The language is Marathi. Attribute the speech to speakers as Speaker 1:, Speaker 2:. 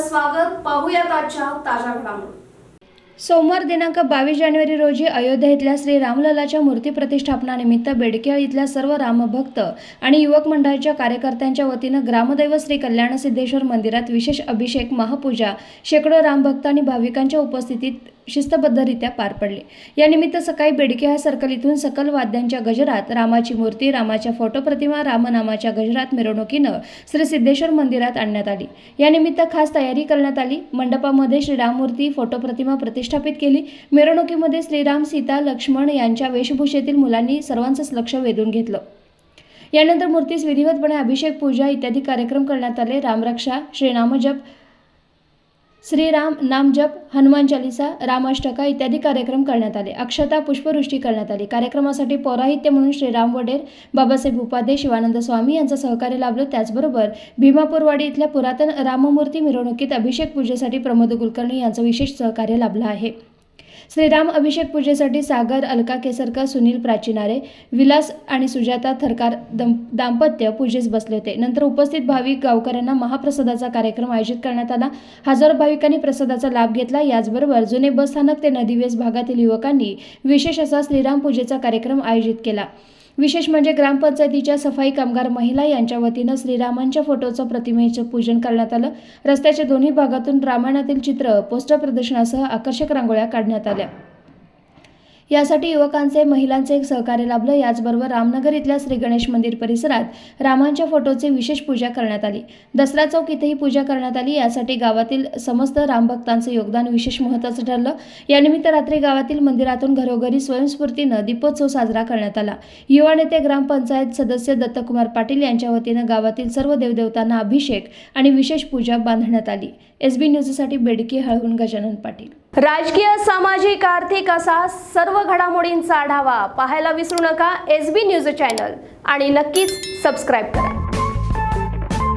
Speaker 1: आपलं स्वागत. पाहूयात आजच्या ताज्या घडामोडी.
Speaker 2: सोमवार दिनांक 22 जानेवारी रोजी अयोध्या इथल्या श्री रामललाच्या मूर्ती प्रतिष्ठापनानिमित्त बेडके इथल्या सर्व रामभक्त आणि युवक मंडळाच्या कार्यकर्त्यांच्या वतीनं ग्रामदैवत श्री कल्याण सिद्धेश्वर मंदिरात विशेष अभिषेक महापूजा शेकडो रामभक्त आणि भाविकांच्या उपस्थितीत शिस्तबद्धरित्या पार पडले. यानिमित्त सकाळी बेडके सर्कल इथून सकल वाद्यांच्या गजरात रामाची मूर्ती, रामाच्या फोटो प्रतिमा, रामनामाच्या गजरात मिरवणुकीनं श्री सिद्धेश्वर मंदिरात आणण्यात आली. यानिमित्त खास तयारी करण्यात आली. मंडपामध्ये श्रीराममूर्ती, फोटो प्रतिमा प्रतिष्ठापित केली. मिरवणुकीमध्ये श्रीराम, सीता, लक्ष्मण यांच्या वेशभूषेतील मुलांनी सर्वांचंच लक्ष वेधून घेतलं. यानंतर मूर्तीस विधिवतपणे अभिषेक, पूजा इत्यादी कार्यक्रम करण्यात आले. रामरक्षा, श्रीनामजप, श्रीराम नामजप, हनुमान चालीसा, रामाष्टका इत्यादी कार्यक्रम करण्यात आले. अक्षता पुष्पवृष्टी करण्यात आली. कार्यक्रमासाठी पौराहित्य म्हणून श्रीराम वडेर, बाबासाहेब उपाध्ये, शिवानंद स्वामी यांचं सहकार्य लाभलं. त्याचबरोबर भीमापूरवाडी इथल्या पुरातन राममूर्ती मिरवणुकीत अभिषेक पूजेसाठी प्रमोद कुलकर्णी यांचं विशेष सहकार्य लाभलं आहे. श्रीराम अभिषेक पूजेसाठी सागर, अलका केसरकर, सुनील प्राचिनारे, विलास आणि सुजाता थरकार दाम्पत्य पूजेस बसले होते. नंतर उपस्थित भाविक गावकऱ्यांना महाप्रसादाचा कार्यक्रम आयोजित करण्यात आला. हजारो भाविकांनी प्रसादाचा लाभ घेतला. याचबरोबर जुने बसस्थानक ते नदीवेस भागातील युवकांनी विशेष असा श्रीराम पूजेचा कार्यक्रम आयोजित केला. विशेष म्हणजे ग्रामपंचायतीच्या सफाई कामगार महिला यांच्या वतीनं श्रीरामांच्या फोटोचं प्रतिमेचं पूजन करण्यात आलं. रस्त्याच्या दोन्ही भागातून रामायणातील चित्र, पोस्टर प्रदर्शनासह आकर्षक रांगोळ्या काढण्यात आल्या. यासाठी युवकांचे, महिलांचे सहकार्य लाभलं. याचबरोबर रामनगर इथल्या श्री गणेश मंदिर परिसरात रामांच्या फोटोची विशेष पूजा करण्यात आली. दसरा चौक इथेही पूजा करण्यात आली. यासाठी गावातील समस्त रामभक्तांचं योगदान विशेष महत्त्वाचं ठरलं. यानिमित्त रात्री गावातील मंदिरातून घरोघरी स्वयंस्फूर्तीनं दीपोत्सव साजरा करण्यात आला. युवा नेते, ग्रामपंचायत सदस्य दत्तकुमार पाटील यांच्या वतीनं गावातील सर्व देवदेवतांना अभिषेक आणि विशेष पूजा बांधण्यात आली. SB न्यूजसाठी बेडके हळहून गजानन पाटील.
Speaker 1: राजकीय, सामाजिक, आर्थिक असा सर्व घडामोडींचा आढावा पाहायला विसरू नका SB न्यूज चॅनल आणि नक्कीच सबस्क्राईब करा.